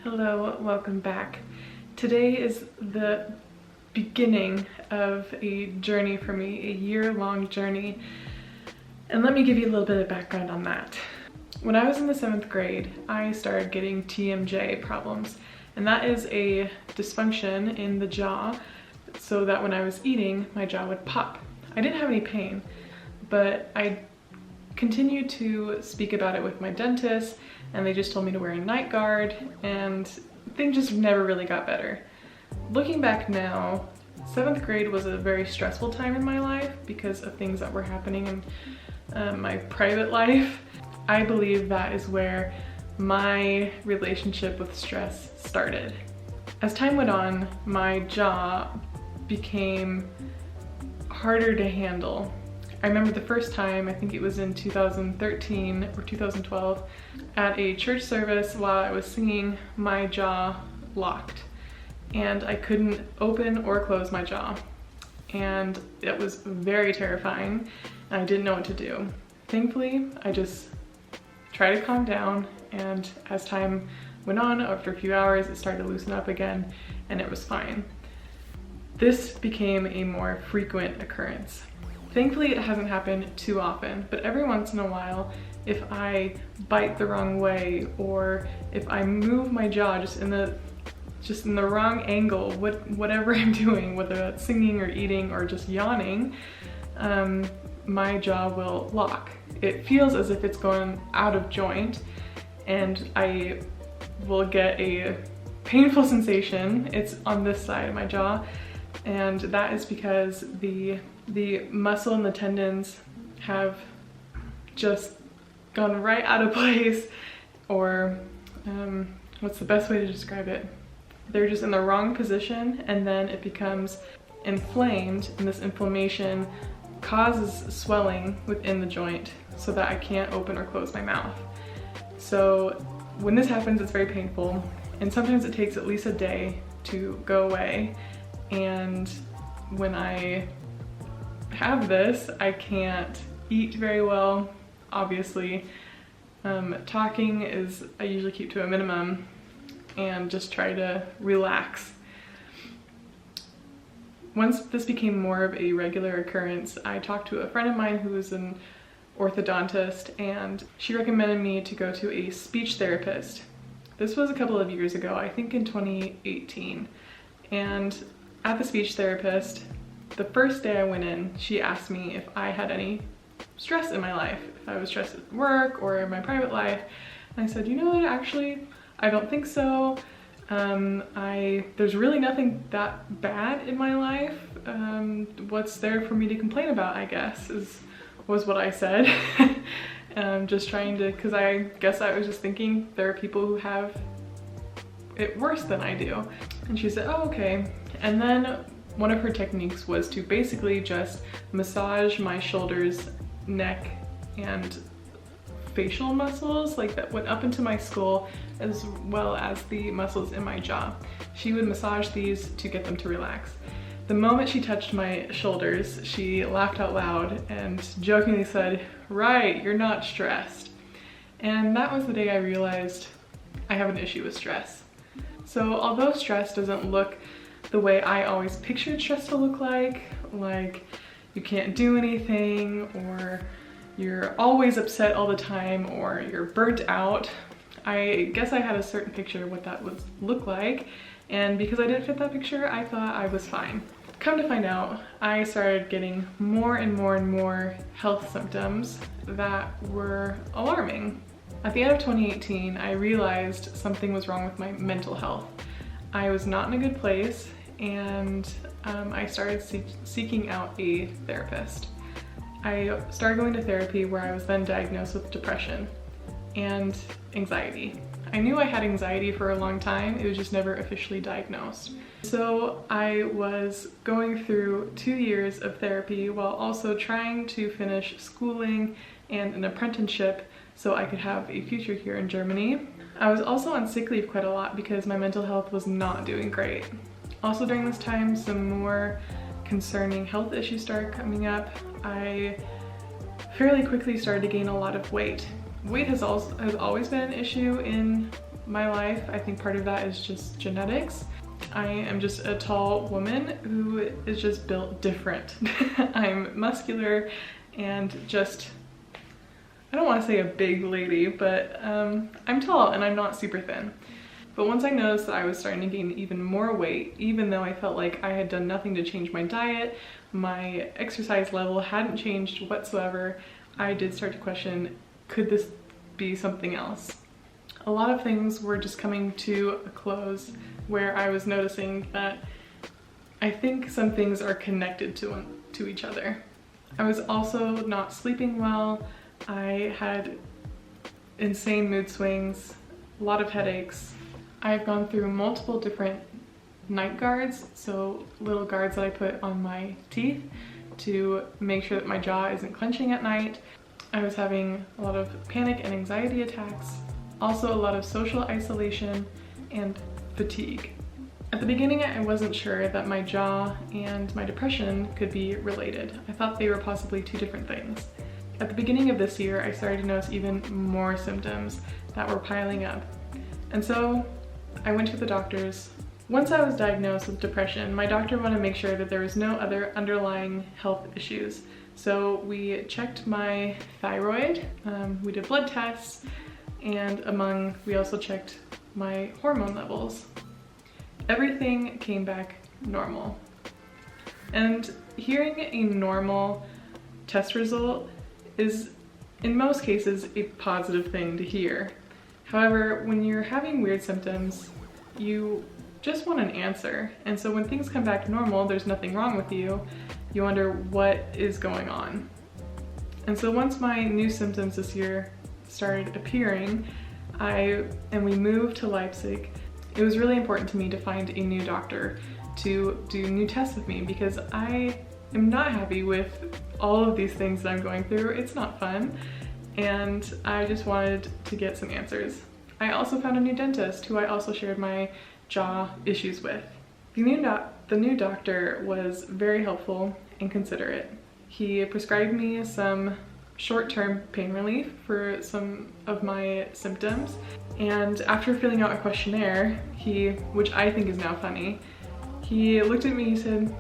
Hello, welcome back. Today is the beginning of a journey for me, a year-long journey. And let me give you a little bit of background on that. When I was in the 7th grade, I started getting TMJ problems, and that is a dysfunction in the jaw so that when I was eating, my jaw would pop. I didn't have any pain, but I continued to speak about it with my dentist, and they just told me to wear a night guard, and things just never really got better. Looking back now, 7th grade was a very stressful time in my life because of things that were happening in my private life. I believe that is where my relationship with stress started. As time went on, my jaw became harder to handle. I remember the first time, I think it was in 2013 or 2012, at a church service while I was singing, my jaw locked and I couldn't open or close my jaw. And it was very terrifying and I didn't know what to do. Thankfully, I just tried to calm down, and as time went on, after a few hours, it started to loosen up again and it was fine. This became a more frequent occurrence. Thankfully, it hasn't happened too often, but every once in a while, if I bite the wrong way or if I move my jaw just in the wrong angle, whatever I'm doing, whether that's singing or eating or just yawning, my jaw will lock. It feels as if it's going out of joint, and I will get a painful sensation. It's on this side of my jaw, and that is because the muscle and the tendons have just gone right out of place, or what's the best way to describe it? They're just in the wrong position, and then it becomes inflamed, and this inflammation causes swelling within the joint so that I can't open or close my mouth. So when this happens, it's very painful, and sometimes it takes at least a day to go away. And when I have this, I can't eat very well, obviously. Talking I usually keep to a minimum and just try to relax. Once this became more of a regular occurrence, I talked to a friend of mine who was an orthodontist, and she recommended me to go to a speech therapist. This was a couple of years ago, I think in 2018. And at the speech therapist, the first day I went in, she asked me if I had any stress in my life, if I was stressed at work or in my private life. And I said, you know what, actually, I don't think so. There's really nothing that bad in my life. What's there for me to complain about, I guess, was what I said. Just trying to, because I guess I was just thinking there are people who have it worse than I do. And she said, oh, okay. And then one of her techniques was to basically just massage my shoulders, neck, and facial muscles, like that went up into my skull, as well as the muscles in my jaw. She would massage these to get them to relax. The moment she touched my shoulders, she laughed out loud and jokingly said, "Right, you're not stressed." And that was the day I realized I have an issue with stress. So although stress doesn't look the way I always pictured stress to look like you can't do anything, or you're always upset all the time, or you're burnt out, I guess I had a certain picture of what that would look like, and because I didn't fit that picture, I thought I was fine. Come to find out, I started getting more and more and more health symptoms that were alarming. At the end of 2018, I realized something was wrong with my mental health. I was not in a good place, and I started seeking out a therapist. I started going to therapy, where I was then diagnosed with depression and anxiety. I knew I had anxiety for a long time, it was just never officially diagnosed. So I was going through 2 years of therapy while also trying to finish schooling and an apprenticeship so I could have a future here in Germany. I was also on sick leave quite a lot because my mental health was not doing great. Also during this time, some more concerning health issues started coming up. I fairly quickly started to gain a lot of weight. Weight has always been an issue in my life. I think part of that is just genetics. I am just a tall woman who is just built different. I'm muscular and just, I don't want to say a big lady, but I'm tall and I'm not super thin. But once I noticed that I was starting to gain even more weight, even though I felt like I had done nothing to change my diet, my exercise level hadn't changed whatsoever, I did start to question, could this be something else? A lot of things were just coming to a close where I was noticing that I think some things are connected to each other. I was also not sleeping well. I had insane mood swings, a lot of headaches. I've gone through multiple different night guards, so little guards that I put on my teeth to make sure that my jaw isn't clenching at night. I was having a lot of panic and anxiety attacks, also a lot of social isolation and fatigue. At the beginning, I wasn't sure that my jaw and my depression could be related. I thought they were possibly two different things. At the beginning of this year, I started to notice even more symptoms that were piling up. And so I went to the doctors. Once I was diagnosed with depression, my doctor wanted to make sure that there was no other underlying health issues. So we checked my thyroid, we did blood tests, and we also checked my hormone levels. Everything came back normal. And hearing a normal test result is, in most cases, a positive thing to hear. However, when you're having weird symptoms, you just want an answer. And so when things come back normal, there's nothing wrong with you, you wonder what is going on. And so once my new symptoms this year started appearing, we moved to Leipzig, it was really important to me to find a new doctor to do new tests with me because I am not happy with all of these things that I'm going through. It's not fun. And I just wanted to get some answers. I also found a new dentist who I also shared my jaw issues with. The new doctor was very helpful and considerate. He prescribed me some short-term pain relief for some of my symptoms, and after filling out a questionnaire, which I think is now funny, he looked at me and said,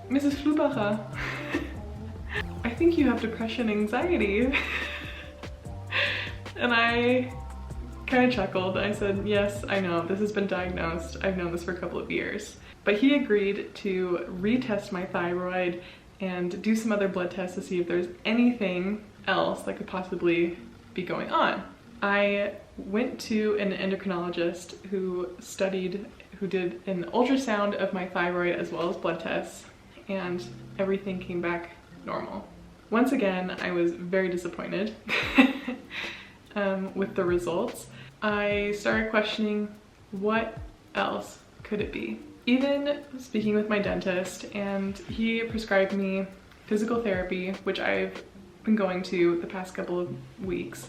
"Mrs. Flubacher, I think you have depression and anxiety." And I kind of chuckled. I said, "Yes, I know, this has been diagnosed. I've known this for a couple of years." But he agreed to retest my thyroid and do some other blood tests to see if there's anything else that could possibly be going on. I went to an endocrinologist who did an ultrasound of my thyroid as well as blood tests, and everything came back normal. Once again, I was very disappointed with the results. I started questioning, what else could it be? Even speaking with my dentist, and he prescribed me physical therapy, which I've been going to the past couple of weeks.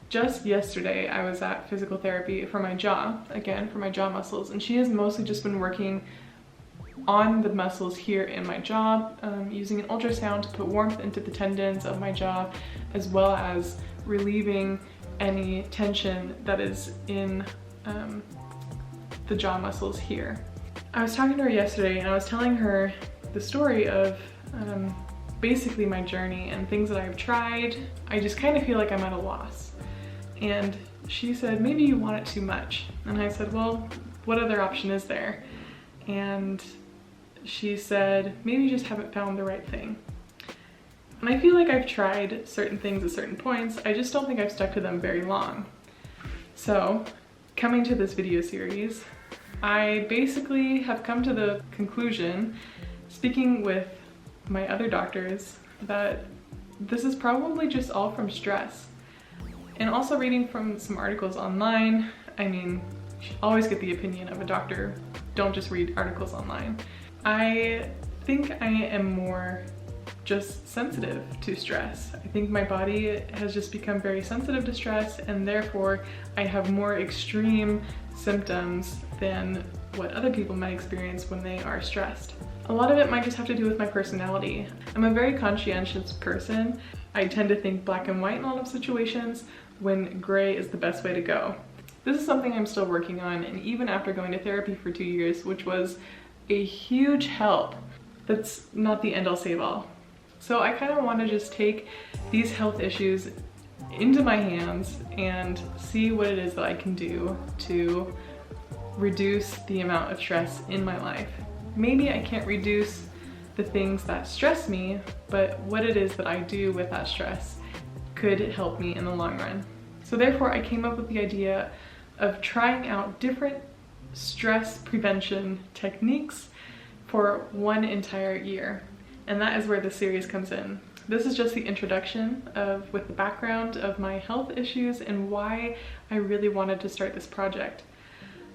Just yesterday, I was at physical therapy for my jaw, again, for my jaw muscles, and she has mostly just been working on the muscles here in my jaw, using an ultrasound to put warmth into the tendons of my jaw, as well as relieving any tension that is in the jaw muscles here. I was talking to her yesterday and I was telling her the story of basically my journey and things that I've tried. I just kind of feel like I'm at a loss. And she said, maybe you want it too much. And I said, well, what other option is there? And she said, maybe you just haven't found the right thing. And I feel like I've tried certain things at certain points, I just don't think I've stuck to them very long. So, coming to this video series, I basically have come to the conclusion, speaking with my other doctors, that this is probably just all from stress. And also reading from some articles online, I mean, you should always get the opinion of a doctor, don't just read articles online. I think I am more just sensitive to stress. I think my body has just become very sensitive to stress, and therefore I have more extreme symptoms than what other people might experience when they are stressed. A lot of it might just have to do with my personality. I'm a very conscientious person. I tend to think black and white in a lot of situations when gray is the best way to go. This is something I'm still working on, and even after going to therapy for 2 years, which was a huge help, that's not the end all save all. So I kind of want to just take these health issues into my hands and see what it is that I can do to reduce the amount of stress in my life. Maybe I can't reduce the things that stress me, but what it is that I do with that stress could help me in the long run. So therefore I came up with the idea of trying out different stress prevention techniques for one entire year. And that is where the series comes in. This is just the introduction with the background of my health issues and why I really wanted to start this project.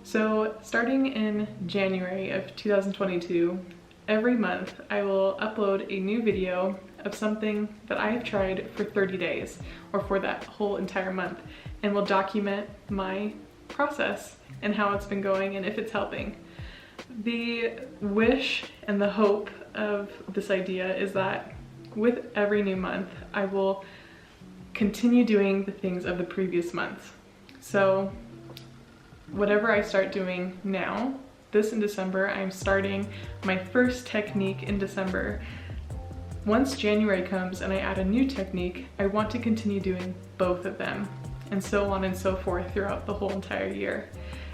So starting in January of 2022, every month I will upload a new video of something that I have tried for 30 days or for that whole entire month, and will document my process and how it's been going and if it's helping. The wish and the hope of this idea is that with every new month I will continue doing the things of the previous month. So whatever I start doing now, this in December, I'm starting my first technique in December. Once January comes and I add a new technique, I want to continue doing both of them, and so on and so forth throughout the whole entire year.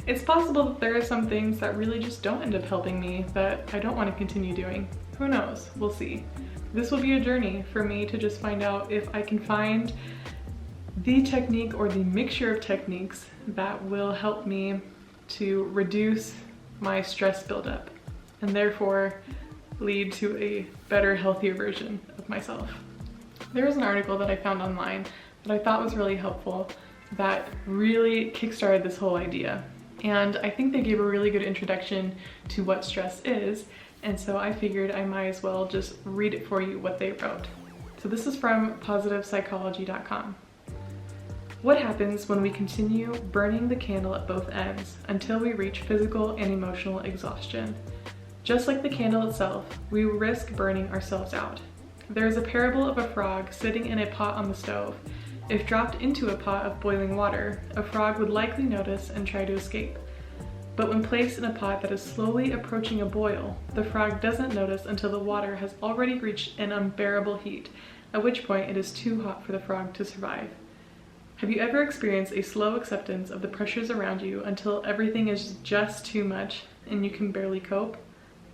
It's possible that there are some things that really just don't end up helping me that I don't want to continue doing. Who knows? We'll see. This will be a journey for me to just find out if I can find the technique or the mixture of techniques that will help me to reduce my stress buildup and therefore lead to a better, healthier version of myself. There was an article that I found online that I thought was really helpful that really kickstarted this whole idea. And I think they gave a really good introduction to what stress is, and so I figured I might as well just read it for you what they wrote. So this is from positivepsychology.com. What happens when we continue burning the candle at both ends until we reach physical and emotional exhaustion? Just like the candle itself, we risk burning ourselves out. There is a parable of a frog sitting in a pot on the stove. If dropped into a pot of boiling water, a frog would likely notice and try to escape. But when placed in a pot that is slowly approaching a boil, the frog doesn't notice until the water has already reached an unbearable heat, at which point it is too hot for the frog to survive. Have you ever experienced a slow acceptance of the pressures around you until everything is just too much and you can barely cope?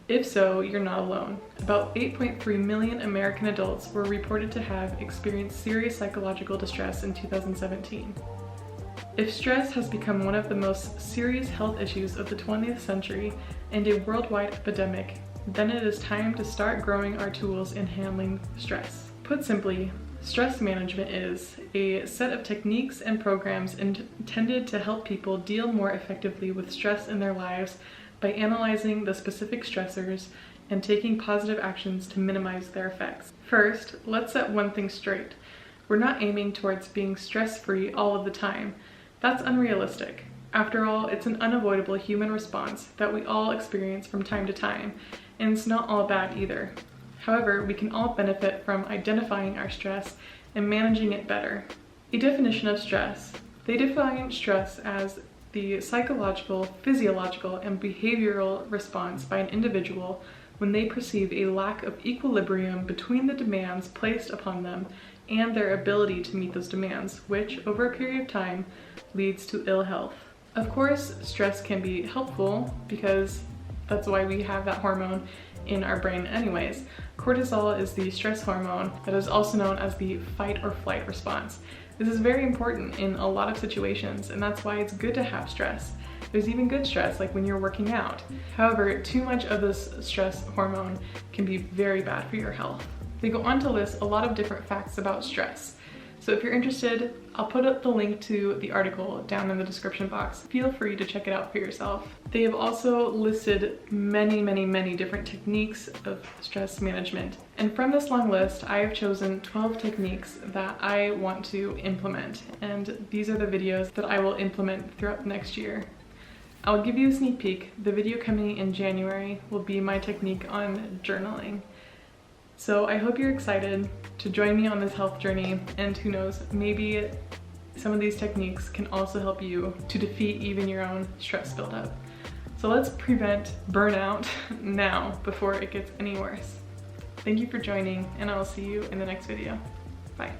If so, you're not alone. About 8.3 million American adults were reported to have experienced serious psychological distress in 2017. If stress has become one of the most serious health issues of the 20th century and a worldwide epidemic, then it is time to start growing our tools in handling stress. Put simply, stress management is a set of techniques and programs intended to help people deal more effectively with stress in their lives by analyzing the specific stressors and taking positive actions to minimize their effects. First, let's set one thing straight. We're not aiming towards being stress-free all of the time. That's unrealistic. After all, it's an unavoidable human response that we all experience from time to time, and it's not all bad either. However, we can all benefit from identifying our stress and managing it better. A definition of stress. They define stress as the psychological, physiological, and behavioral response by an individual when they perceive a lack of equilibrium between the demands placed upon them and their ability to meet those demands, which, over a period of time, leads to ill health. Of course, stress can be helpful because that's why we have that hormone in our brain anyways. Cortisol is the stress hormone that is also known as the fight or flight response. This is very important in a lot of situations, and that's why it's good to have stress. There's even good stress, like when you're working out. However, too much of this stress hormone can be very bad for your health. They go on to list a lot of different facts about stress. So if you're interested, I'll put up the link to the article down in the description box. Feel free to check it out for yourself. They have also listed many different techniques of stress management. And from this long list, I have chosen 12 techniques that I want to implement. And these are the videos that I will implement throughout the next year. I'll give you a sneak peek. The video coming in January will be my technique on journaling. So I hope you're excited to join me on this health journey, and who knows, maybe some of these techniques can also help you to defeat even your own stress buildup. So let's prevent burnout now before it gets any worse. Thank you for joining, and I'll see you in the next video. Bye.